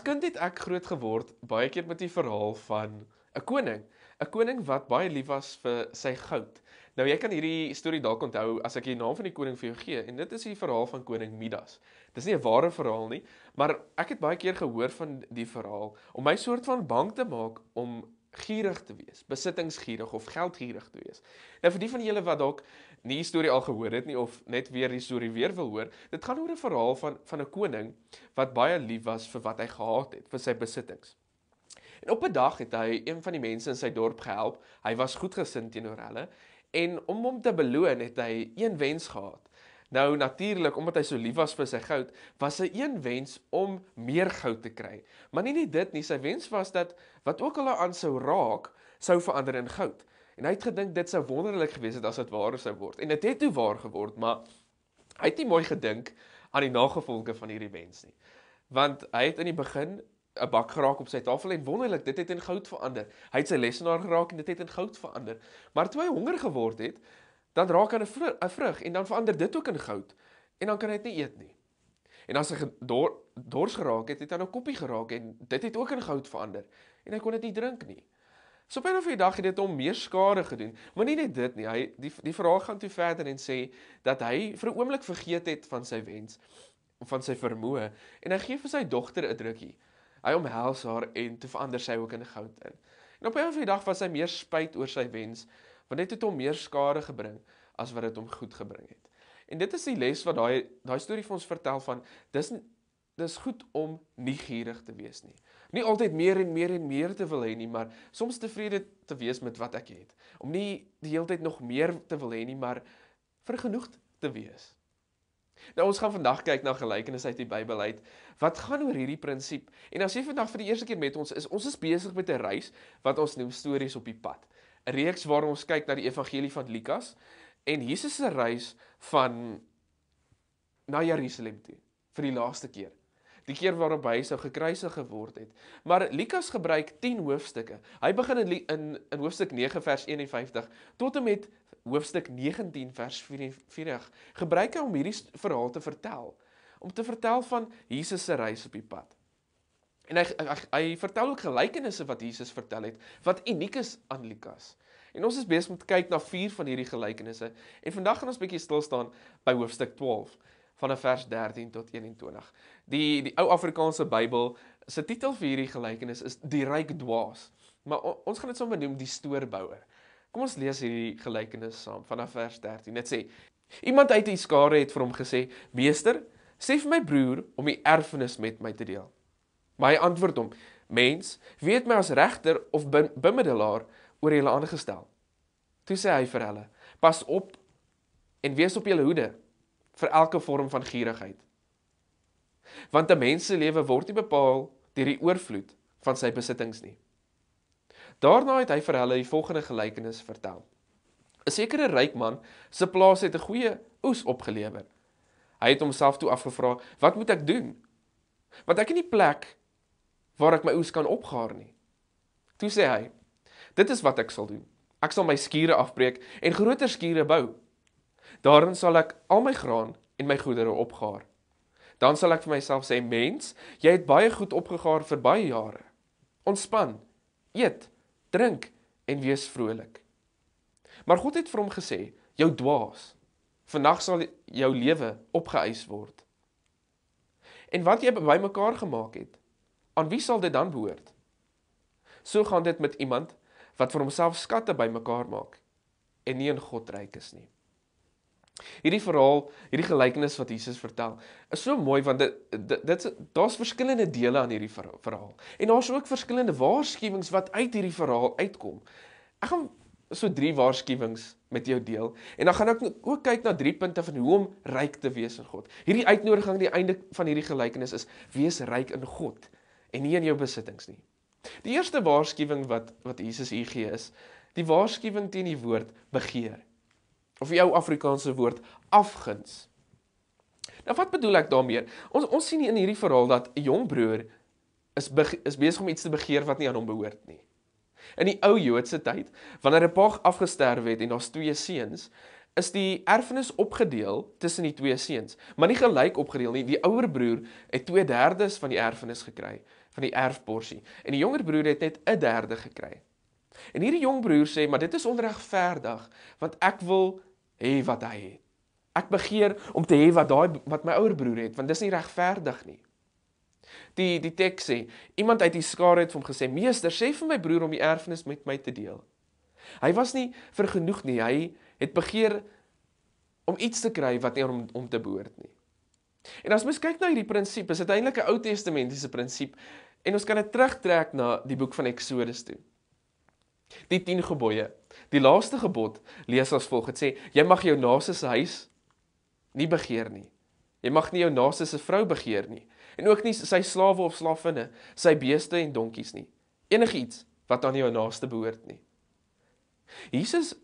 As kind het ek groot geword, baie keer met die verhaal van 'n koning. 'n Koning wat baie lief was vir sy goud. Nou jy kan hierdie storie dalk onthou as ek die naam van die koning vir jou gee, en dit is die verhaal van koning Midas. Dis nie 'n ware verhaal nie, maar ek het baie keer gehoor van die verhaal om my soort van bang te maak om gierig te wees, besittingsgierig of geldgierig te wees. Nou vir die van julle wat dalk nie die storie al gehoor het nie of net weer die storie weer wil hoor, dit gaan oor 'n verhaal van 'n koning wat baie lief was vir wat hy gehad het, vir sy besittings. En op 'n dag het hy een van die mense in sy dorp gehelp. Hy was goedgesind teenoor hulle en om hom te beloon het hy een wens gehad. Nou natuurlik, omdat hy so lief was vir sy goud, was sy een wens om meer goud te kry. Maar nie net dit nie, sy wens was dat wat ook al aan sou raak, sou verander in goud. En hy het gedink dit sou wonderlik gewees het as dit waar sou word. En dit het toe waar geword, maar hy het nie mooi gedink aan die nagevolge van hierdie wens nie. Want hy het in die begin 'n bak geraak op sy tafel en wonderlik, dit het in goud verander. Hy het sy lesenaar geraak en dit het in goud verander. Maar toe hy honger geword het, dan raak hy 'n vrug en dan verander dit ook in goud. En dan kan hy dit nie eet nie. En as hy dors geraak het, het hy 'n koppie geraak en dit het ook in goud verander. En hy kon dit nie drink nie. So op 'n of 'n dag het dit hom meer skade gedoen. Maar nie net dit nie, die verhaal gaan toe verder en sê dat hy vir 'n oomblik vergeet het van sy wens, van sy vermoë, en hy gee vir sy dogter 'n drukkie. Hy omhels haar en toe verander sy ook in goud in. En op 'n of 'n dag was hy meer spyt oor sy wens, want dit het hom meer skade gebring as wat dit hom goed gebring het. En dit is die les wat daai storie vir ons vertel van, dis goed om nie gierig te wees nie. Nie altyd meer en meer en meer te wil hê nie, maar soms tevrede te wees met wat ek het. Om nie die hele tyd nog meer te wil hê nie, maar vergenoegd te wees. Nou ons gaan vandag kyk na gelykenisse uit die Bybel uit, wat gaan oor hierdie prinsip. En as jy vandag vir die eerste keer met ons is besig met 'n reis, wat ons noem stories op die pad. 'n Reeks waar ons kyk na die evangelie van Lukas, en Jesus se reis na Jerusalem toe, vir die laaste keer. Die keer waarop hy sou gekruisig geword het. Maar Lukas gebruik 10 hoofstukke. Hy begin in hoofstuk 9 vers 51 tot en met hoofstuk 19 vers 44. Gebruik hy om hierdie verhaal te vertel. Om te vertel van Jesus se reis op die pad. En hy vertel ook gelykenisse wat Jesus vertel het, wat uniek is aan Lukas. En ons is besig om te kyk na 4 van hierdie gelykenisse. En vandag gaan ons bietjie stil staan by hoofstuk 12. Vanaf vers 13 tot 21. Die ou Afrikaanse Bybel se titel vir hierdie gelykenis is Die ryk dwaas. Maar ons gaan dit sommer noem die stoorbouer. Kom ons lees hierdie gelykenis saam vanaf vers 13. Dit sê: Iemand uit die skare het vir hom gesê: Meester, sê vir my broer om die erfenis met my te deel. Maar hy antwoord hom: Mens, wie het my as regter of bemiddelaar oor julle aangestel? Toe sê hy vir hulle: Pas op en wees op julle hoede vir elke vorm van gierigheid. Want 'n mens se lewe word nie bepaal deur die oorvloed van sy besittings nie. Daarna het hy vir hulle die volgende gelykenis vertel. 'n Sekere ryk man se plaas het 'n goeie oes opgelewer. Hy het homself toe afgevra: Wat moet ek doen? Want ek het nie plek waar ek my oes kan opgaar nie. Toe sê hy: Dit is wat ek sal doen. Ek sal my skure afbreek en groter skure bou. Daarin sal ek al my graan en my goedere opgaar. Dan sal ek vir myself sê: Mens, jy het baie goed opgegaar vir baie jare. Ontspan, eet, drink en wees vrolik. Maar God het vir hom gesê: Jou dwaas, vandag sal jou lewe opgeëis word. En wat jy bymekaar gemaak het, aan wie sal dit dan behoort? So gaan dit met iemand wat vir homself skatte bymekaar maak en nie in God ryk is nie. Hierdie verhaal, hierdie gelykenis wat Jesus vertel, is so mooi, want daar's verskillende dele aan hierdie verhaal. En daar's ook verskillende waarskuwings wat uit hierdie verhaal uitkom. Ek gaan so 3 waarskuwings met jou deel, en dan gaan ek ook kyk na 3 punte van hoe om ryk te wees in God. Hierdie uitnodiging aan die einde van hierdie gelykenis is: wees ryk in God, en nie in jou besittings nie. Die eerste waarskuwing wat Jesus hier gee is, die waarskuwing teen die woord begeer. Of die ou Afrikaanse woord afguns. Nou wat bedoel ek daarmee? Ons sien in hierdie verhaal dat 'n jong broer is besig om iets te begeer wat nie aan hom behoort nie. In die ou Joodse tyd, wanneer 'n pa afgesterwe het en daar's 2 seuns, is die erfenis opgedeel tussen die 2 seuns, maar nie gelyk opgedeel nie. Die ouer broer het 2/3 van die erfenis gekry, van die erfporsie. En die jonger broer het net 1/3 gekry. En hierdie jong broer sê, maar dit is onregverdig, want ek wil hê wat hy het. Ek begeer om te hê wat my ouer broer het, want dis nie regverdig nie. Die teks sê, iemand uit die skare het vir hom gesê, meester, sê vir my broer om die erfenis met my te deel. Hy was nie vergenoeg nie, hy het begeer om iets te kry wat nie om te behoort nie. En as mens kyk na hierdie prinsip, is dit eintlik 'n Ou Testamentiese prinsip, en ons kan dit terugtrek na die boek van Eksodus toe. Die 10 gebooie. Die laaste gebod lees as volg, het sê, jy mag jou naaste se huis nie begeer nie. Jy mag nie jou naaste se vrou begeer nie. En ook nie sy slawe of slavinne, sy beeste en donkies nie. Enigiets wat aan jou naaste behoort nie. Jesus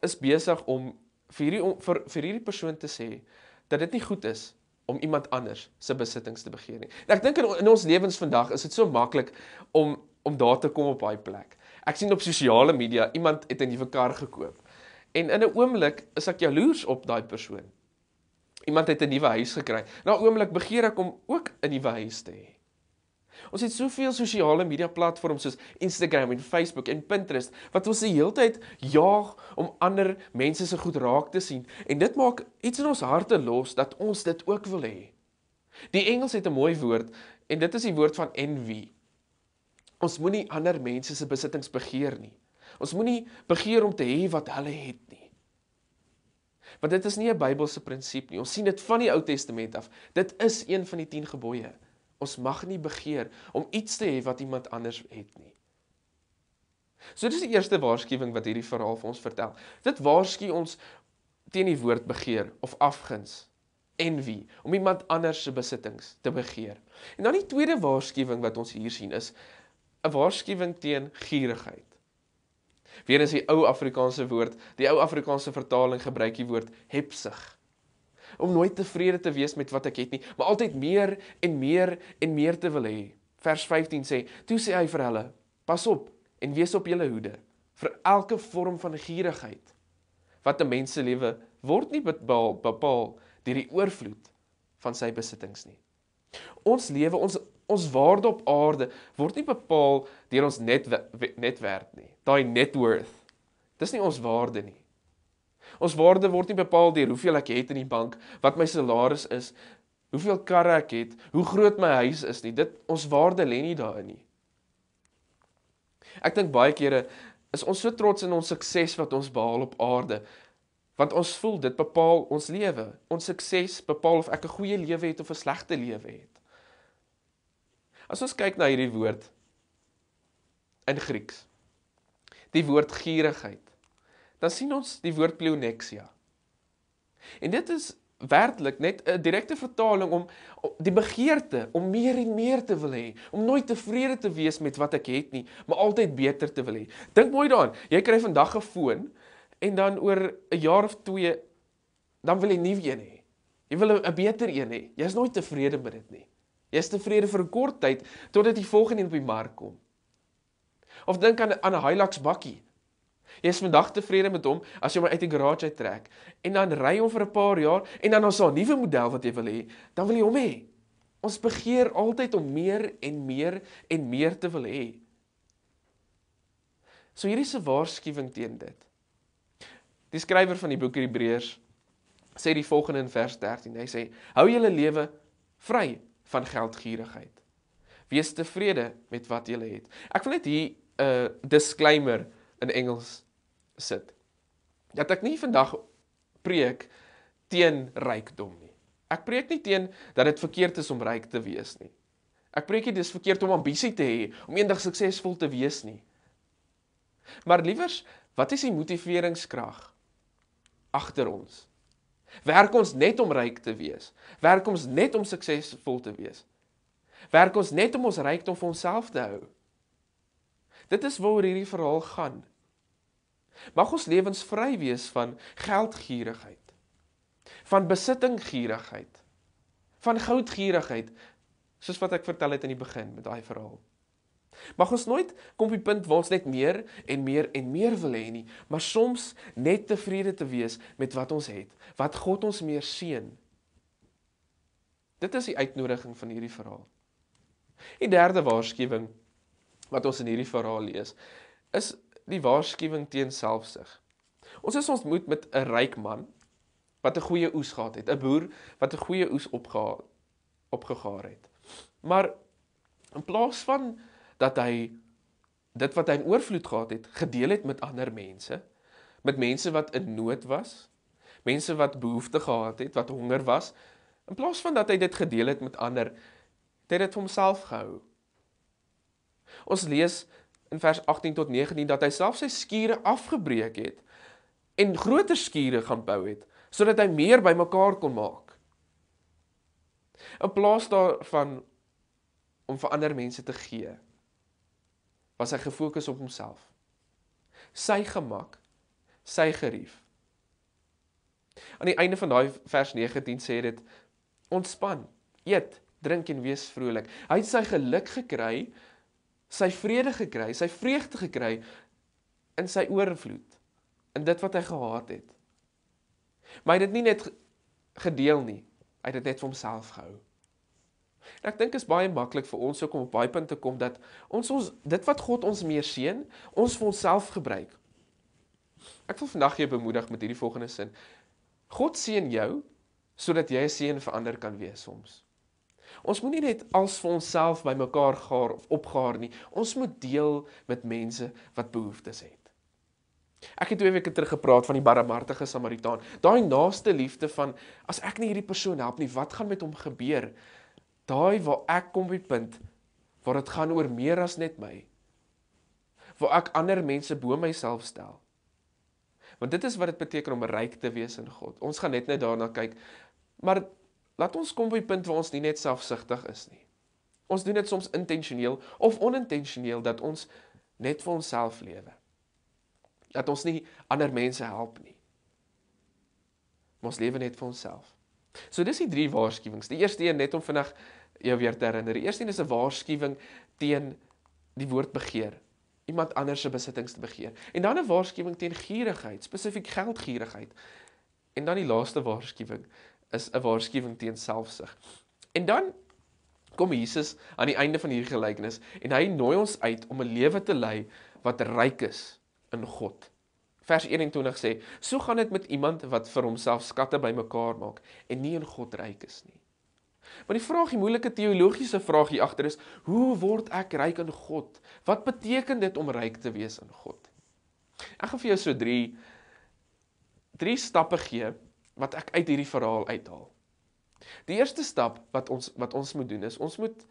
is besig om vir hierdie persoon te sê, dat dit nie goed is om iemand anders se besittings te begeer nie. En ek dink in ons lewens vandag is dit so maklik om daar te kom op daai plek. Ek sien op sosiale media, iemand het 'n nuwe kar gekoop. En in 'n oomblik is ek jaloers op daai persoon. Iemand het 'n nuwe huis gekry. Na 'n oomblik begeer ek om ook 'n nuwe huis te hê. Ons het soveel sosiale media platforms soos Instagram en Facebook en Pinterest, wat ons die hele tyd jaag om ander mense se goed raak te sien. En dit maak iets in ons harte los, dat ons dit ook wil hê. Die Engels het 'n mooi woord, en dit is die woord van envy. Ons moenie ander mense se besittings begeer nie. Ons moenie begeer om te hê wat hulle het nie. Want dit is nie 'n Bybelse prinsip nie. Ons sien dit van die Ou Testament af. Dit is een van die 10 gebooie. Ons mag nie begeer om iets te hê wat iemand anders het nie. So dis die eerste waarskuwing wat hierdie verhaal vir ons vertel. Dit waarsku ons teen die woord begeer of afguns, envy, om iemand anders se besittings te begeer. En dan die tweede waarskuwing wat ons hier sien is 'n waarskuwing teen gierigheid. Weer is die ou Afrikaanse woord, die ou Afrikaanse vertaling gebruik die woord hepsig. Om nooit tevrede te wees met wat ek het nie, maar altyd meer en meer en meer te wil hê. Vers 15 sê, toe sê hy vir hulle, pas op en wees op julle hoede, vir elke vorm van gierigheid, wat 'n mens se lewe word nie bepaal deur die oorvloed van sy besittings nie. Ons lewe, ons waarde op aarde, word nie bepaal deur ons netwerk nie, daai net worth. Dis nie ons waarde nie. Ons waarde word nie bepaal deur hoeveel ek het in die bank, wat my salaris is, hoeveel karre ek het, hoe groot my huis is nie. Ons waarde lê nie daarin nie. Ek dink baie kere is ons so trots in ons sukses wat ons behaal op aarde, want ons voel dit bepaal ons lewe. Ons sukses bepaal of ek 'n goeie lewe het of 'n slegte lewe het. As ons kyk na hierdie woord in Grieks, die woord gierigheid, dan sien ons die woord pleonexia. En dit is werklik net 'n direkte vertaling om die begeerte om meer en meer te wil hê, om nooit tevrede te wees met wat ek het nie, maar altyd beter te wil hê. Dink mooi daaraan, jy kry vandag 'n foon en dan oor 'n jaar of 2 dan wil jy 'n nuwe een hê. Jy wil 'n beter een hê. Jy is nooit tevrede met dit nie. Jy is tevrede vir 'n kort tyd totdat die volgende een op die mark kom. Of dink aan 'n Hilux bakkie. Jy is vandag tevrede met hom as jy hom uit die garage uittrek en dan ry hom vir 'n paar jaar en dan as daar 'n nuwe model wat jy wil hê, dan wil jy hom hê. Ons begeer altyd om meer en meer en meer te wil hê. So hierdie is 'n waarskuwing teen dit. Die skrywer van die boek Hebreërs sê die volgende in vers 13. Hy sê: "Hou julle lewe vry van geldgierigheid. Wees tevrede met wat julle het." Ek wil net hier 'n disclaimer in Engels sit. Dat ek nie vandag preek teen rykdom nie. Ek preek nie teen dat dit verkeerd is om ryk te wees nie. Ek preek nie dis verkeerd om ambisie te hê, om eendag suksesvol te wees nie. Maar liewers, wat is die motiveringskrag agter ons? Werk ons net om ryk te wees? Werk ons net om suksesvol te wees? Werk ons net om ons rykdom vir onsself te hou? Dit is waaroor hierdie verhaal gaan. Mag ons lewens vry wees van geldgierigheid, van besittinggierigheid, van goudgierigheid, soos wat ek vertel het in die begin met daai verhaal. Mag ons nooit kom op die punt waar ons net meer en meer en meer wil hê nie, maar soms net tevrede te wees met wat ons het, wat God ons meer seën. Dit is die uitnodiging van hierdie verhaal. Die derde waarskuwing wat ons in hierdie verhaal lees, is die waarskuwing teen selfsug. Ons is ontmoet met 'n ryk man wat 'n goeie oes gehad het, 'n boer wat 'n goeie oes opgegaar het. Maar in plaas van dat hy dit wat hy in oorvloed gehad het, gedeel het met ander mense, met mense wat in nood was, mense wat behoefte gehad het, wat honger was, in plaas van dat hy dit gedeel het met ander, het hy dit vir homself gehou. Ons lees in vers 18 tot 19 dat hy self sy skure afgebreek het en groter skure gaan bou het, sodat hy meer bymekaar kon maak. In plaas daarvan om vir ander mense te gee, was hy gefokus op homself. Sy gemak, sy gerief. Aan die einde van daai vers 19 sê dit, ontspan, eet, drink en wees vrolik. Hy het sy geluk gekry, sy vrede gekry, sy vreugde gekry in sy oorvloed, in dit wat hy gehad het. Maar hy het dit nie net gedeel nie, hy het dit net vir homself gehou. En ek dink is baie maklik vir ons ook om op baie punt te kom dat ons dit wat God ons meer seën, ons vir onsself gebruik. Ek wil vandag jou bemoedig met hierdie volgende sin. God seën jou sodat jy 'n seën vir ander kan wees soms. Ons moet nie net als vir onsself by mekaar gaar of opgaar nie. Ons moet deel met mense wat behoeftes het. Ek het 2 weke terug gepraat van die barmhartige Samaritaan. Daai naaste liefde van, as ek nie hierdie persoon help nie, wat gaan met hom gebeur? Daai waar ek kom by die punt, waar dit gaan oor meer as net my. Waar ek ander mense bo myself stel. Want dit is wat dit beteken om ryk te wees in God. Ons gaan net daarna kyk, maar laat ons kom by die punt waar ons nie net selfsugtig is nie. Ons doen dit soms intentioneel of onintentioneel, dat ons net vir onsself lewe. Dat ons nie ander mense help nie. Maar ons lewe net vir onsself. So dis die 3 waarskuwings. Die eerste een net om vandag jou weer te herinner. Die eerste een is 'n waarskuwing teen die woord begeer. Iemand anders se besittings te begeer. En dan 'n waarskuwing teen gierigheid, spesifiek geldgierigheid. En dan die laaste waarskuwing is 'n waarskuwing teen selfsug. En dan kom Jesus aan die einde van hierdie gelykenis en hy nooi ons uit om 'n lewe te lei wat ryk is in God. Vers 21 sê, so gaan dit met iemand wat vir homself skatte bymekaar maak en nie in God ryk is nie. Maar die vraag, die moeilike teologiese vraag hier agter is, hoe word ek ryk in God? Wat beteken dit om ryk te wees in God? Ek gaan vir jou so drie stappe gee wat ek uit hierdie verhaal uithaal. Die eerste stap wat ons moet doen is, ons moet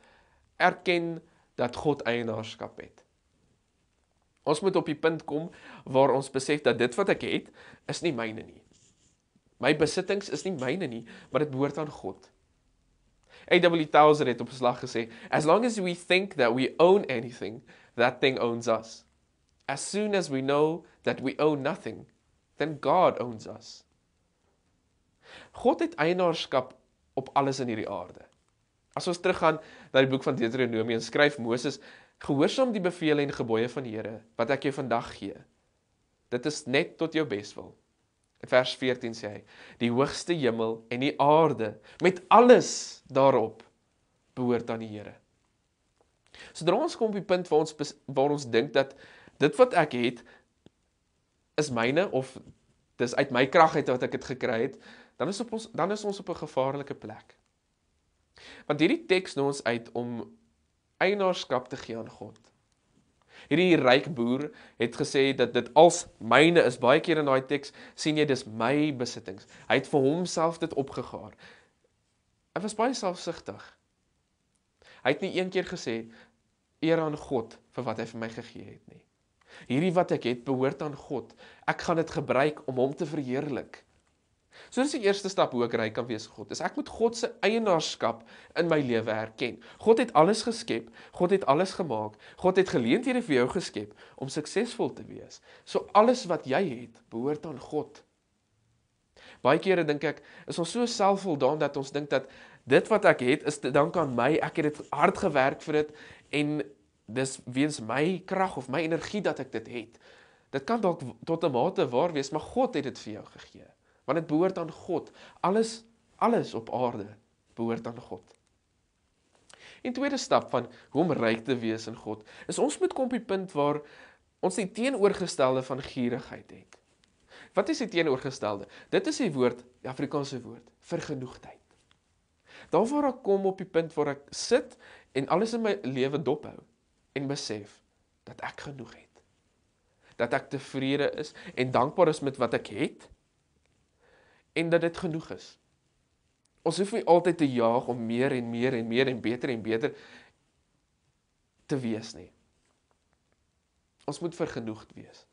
erken dat God eienaarskap het. Ons moet op die punt kom waar ons besef dat dit wat ek het, is nie myne nie. My besittings is nie myne nie, maar dit behoort aan God. A.W. Tozer het op 'n slag gesê, as long as we think that we own anything, that thing owns us. As soon as we know that we own nothing, then God owns us. God het eienaarskap op alles in hierdie aarde. As ons teruggaan na die boek van Deuteronomium, skryf Moses, gehoorsaam die bevele en gebooie van die Here, wat ek jou vandag gee. Dit is net tot jou beswil. In vers 14 sê hy, die hoogste hemel en die aarde, met alles daarop, behoort aan die Here. Sodra ons kom op die punt waar ons dink dat dit wat ek het, is myne, of dis uit my krag uit wat ek het gekry het, dan is ons op 'n gevaarlike plek. Want hierdie teks nooi ons uit om eienaarskap te gee aan God. Hierdie ryk boer het gesê dat dit als myne is. Baie keer in daai teks sien jy dis my besittings. Hy het vir homself dit opgegaar. Hy was baie selfsugtig. Hy het nie een keer gesê eer aan God vir wat hy vir my gegee het nie. Hierdie wat ek het behoort aan God. Ek gaan dit gebruik om hom te verheerlik. So dis die eerste stap hoe ek ryk kan wees God. Dis ek moet God se eienaarskap in my lewe erken. God het alles geskep, God het alles gemaak, God het geleenthede vir jou geskep om suksesvol te wees. So alles wat jy het, behoort aan God. Baie kere dink ek, is ons so selfvoldaan dat ons dink dat dit wat ek het, is te dank aan my, ek het dit hard gewerk vir dit, en dis weens my krag of my energie dat ek dit het. Dit kan dalk tot 'n mate waar wees, maar God het dit vir jou gegee. Want dit behoort aan God. Alles op aarde behoort aan God. En tweede stap van hoe om ryk te wees in God, is ons moet kom op die punt waar ons die teenoorgestelde van gierigheid het. Wat is die teenoorgestelde? Dit is die woord, die Afrikaanse woord, vergenoegdheid. Daar waar ek kom op die punt waar ek sit en alles in my lewe dophou en besef dat ek genoeg het. Dat ek tevrede is en dankbaar is met wat ek het en dat dit genoeg is. Ons hoef nie altyd te jaag om meer en meer en meer en beter te wees nie. Ons moet vergenoegd wees.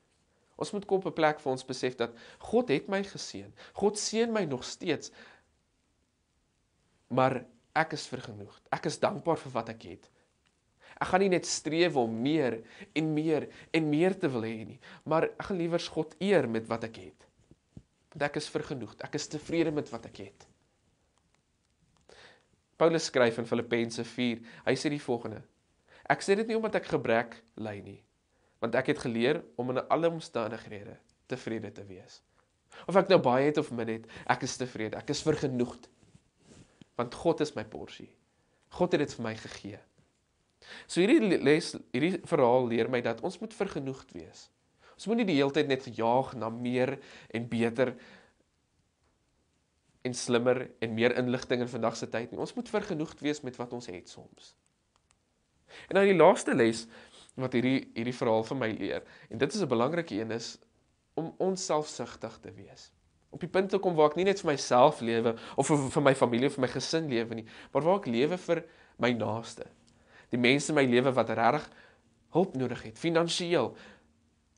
Ons moet kom op 'n plek waar ons besef dat God het my geseën. God seën my nog steeds. Maar ek is vergenoegd. Ek is dankbaar vir wat ek het. Ek gaan nie net streef om meer en meer en meer te wil hê nie, maar ek gaan liewers God eer met wat ek het. Want ek is vergenoegd. Ek is tevrede met wat ek het. Paulus skryf in Filippense 4, hy sê die volgende: Ek sê dit nie omdat ek gebrek ly nie, want ek het geleer om in alle omstandighede tevrede te wees. Of ek nou baie het of min het, ek is tevrede, ek is vergenoegd. Want God is my porsie. God het dit vir my gegee. So hierdie verhaal leer my dat ons moet vergenoegd wees. Ons moet nie die hele tyd net jaag na meer en beter en slimmer en meer inligting in vandag se tyd nie. Ons moet vergenoegd wees met wat ons het soms. En dan die laaste les wat hierdie verhaal vir my leer, en dit is 'n belangrike een, is om onselfsugtig te wees. Op die punt te kom waar ek nie net vir myself lewe, of vir my familie of vir my gesin lewe nie, maar waar ek lewe vir my naaste. Die mense in my lewe wat regtig hulp nodig het, finansiëel,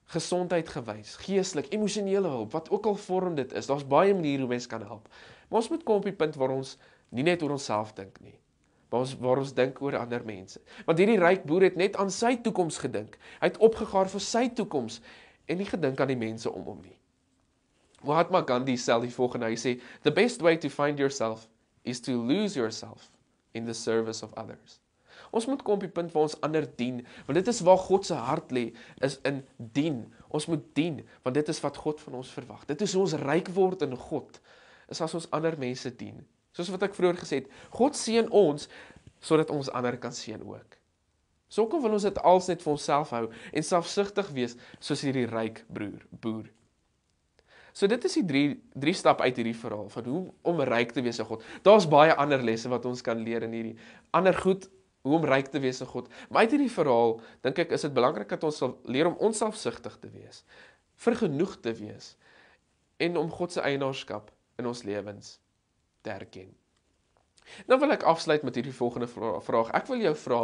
gesondheid gewys, geestelik, emosionele hulp, wat ook al vorm dit is. Daar's baie maniere hoe mens kan help. Maar ons moet kom op die punt waar ons nie net oor onsself dink nie, waar ons dink oor ander mense. Want hierdie ryk boer het net aan sy toekoms gedink. Hy het opgegaar vir sy toekoms en nie gedink aan die mense om hom nie. Mahatma Gandhi sê die volgende, hy sê, the best way to find yourself is to lose yourself in the service of others. Ons moet kom op die punt waar ons ander dien, want dit is waar God se hart lê, is in dien. Ons moet dien, want dit is wat God van ons verwag. Dit is hoe ons ryk word in God, is as ons ander mense dien. Soos wat ek vroeër gesê het, God seën ons, sodat ons ander kan seën ook. So ook al wil ons dit als net vir onsself hou, en selfsugtig wees, soos hierdie ryk boer. So dit is die drie stap uit hierdie verhaal, van hoe om ryk te wees in God. Daar's baie ander lesse wat ons kan leer in hierdie, ander goed, hoe om ryk te wees in God. Maar uit hierdie verhaal, dink ek, is dit belangrik dat ons sal leer om onselfsugtig te wees, vergenoegd te wees, en om God se eienaarskap in ons lewens te erken. Nou wil ek afsluit met hierdie volgende vraag. Ek wil jou vra,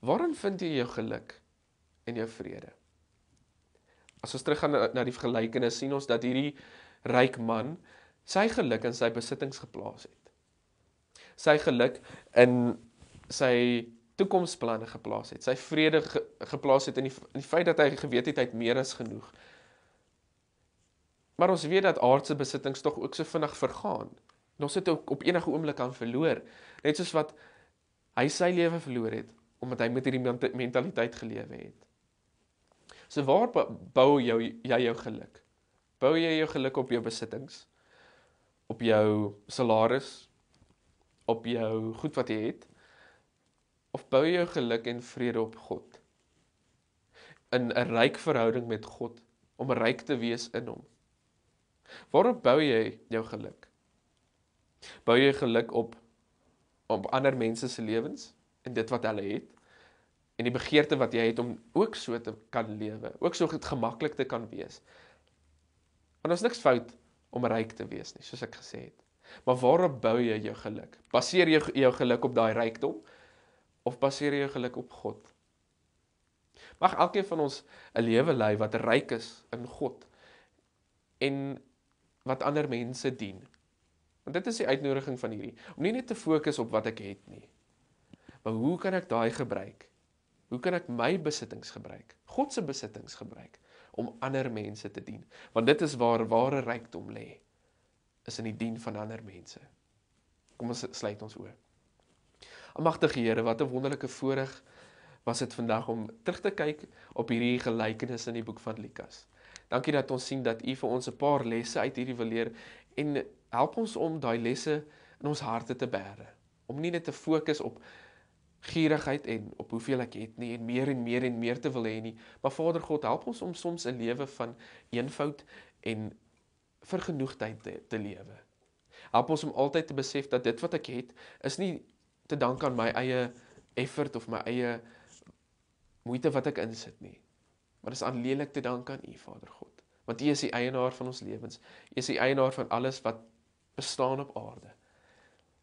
waarin vind jy jou geluk en jou vrede? As ons teruggaan na die gelykenis, sien ons dat hierdie ryk man sy geluk in sy besittings geplaas het. Sy geluk in sy toekomsplanne geplaas het. Sy vrede geplaas het in die feit dat hy geweet het, hy het meer as genoeg. Maar ons weet dat aardse besittings tog ook so vinnig vergaan. En ons het ook op enige oomblik kan verloor. Net soos wat hy sy lewe verloor het, omdat hy met hierdie mentaliteit gelewe het. So waar bou jy jou geluk? Bou jy jou geluk op jou besittings? Op jou salaris? Op jou goed wat jy het? Of bou jy jou geluk en vrede op God? In 'n ryk verhouding met God, om ryk te wees in hom. Waarop bou jy jou geluk? Bou jy geluk op ander mense se lewens en dit wat hulle het? En die begeerte wat jy het om ook so te kan lewe, ook so gemaklik te kan wees. Want ons niks fout om ryk te wees nie, soos ek gesê het. Maar waarop bou jy jou geluk? Baseer jy jou geluk op daai rykdom? Of baseer jy jou geluk op God? Mag elkeen van ons 'n lewe lei wat ryk is in God en wat ander mense dien. Want dit is die uitnodiging van hierdie, om nie net te fokus op wat ek het nie, maar hoe kan ek daai gebruik? Hoe kan ek my besittings gebruik? God se besittings gebruik om ander mense te dien? Want dit is waar ware rykdom lê, is in die dien van ander mense. Kom ons sluit ons oë. Almagtige Here, wat 'n wonderlike voorreg was dit vandag om terug te kyk op hierdie gelykenis in die boek van Lukas. Dankie dat ons sien dat U vir ons 'n paar lesse uit hierdie wil leer en help ons om daai lesse in ons harte te bære. Om nie net te fokus op gierigheid en op hoeveel ek het nie, en meer te wil hê nie. Maar Vader God, help ons om soms 'n lewe van eenvoud en vergenoegdheid te lewe. Help ons om altyd te besef dat dit wat ek het, is nie te dank aan my eie effort of my eie moeite wat ek insit nie. Maar dis aanleerlik te dank aan U, Vader God. Want U is die eienaar van ons lewens. U is die eienaar van alles wat bestaan op aarde.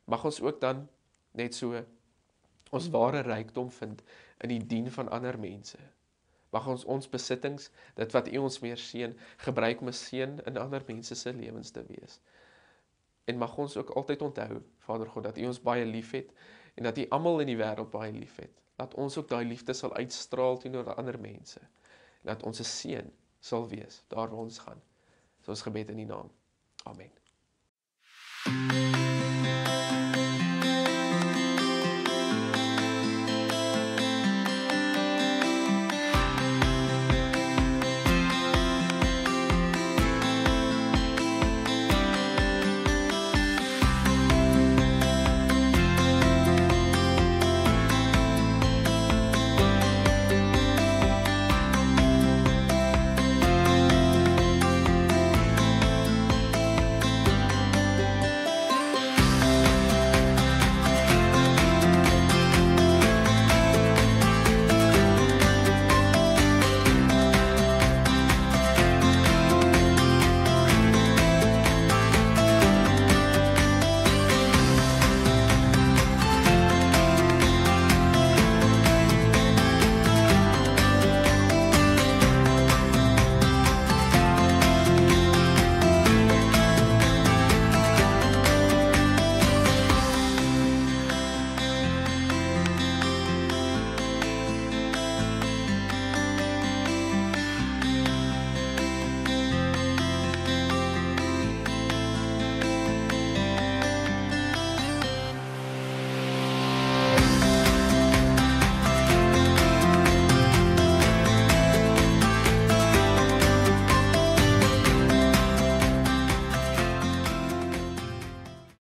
Mag ons ook dan net so ons ware rykdom vind in die dien van ander mense. Mag ons besittings, dit wat U ons meer seën, gebruik om 'n seën in ander mense se lewens te wees. En mag ons ook altyd onthou, Vader God, dat U ons baie liefhet en dat U almal in die wêreld baie liefhet. Dat ons ook daai liefde sal uitstraal teenoor ander mense. En dat ons 'n seën sal wees daar waar ons gaan. Dis ons gebed in die naam. Amen.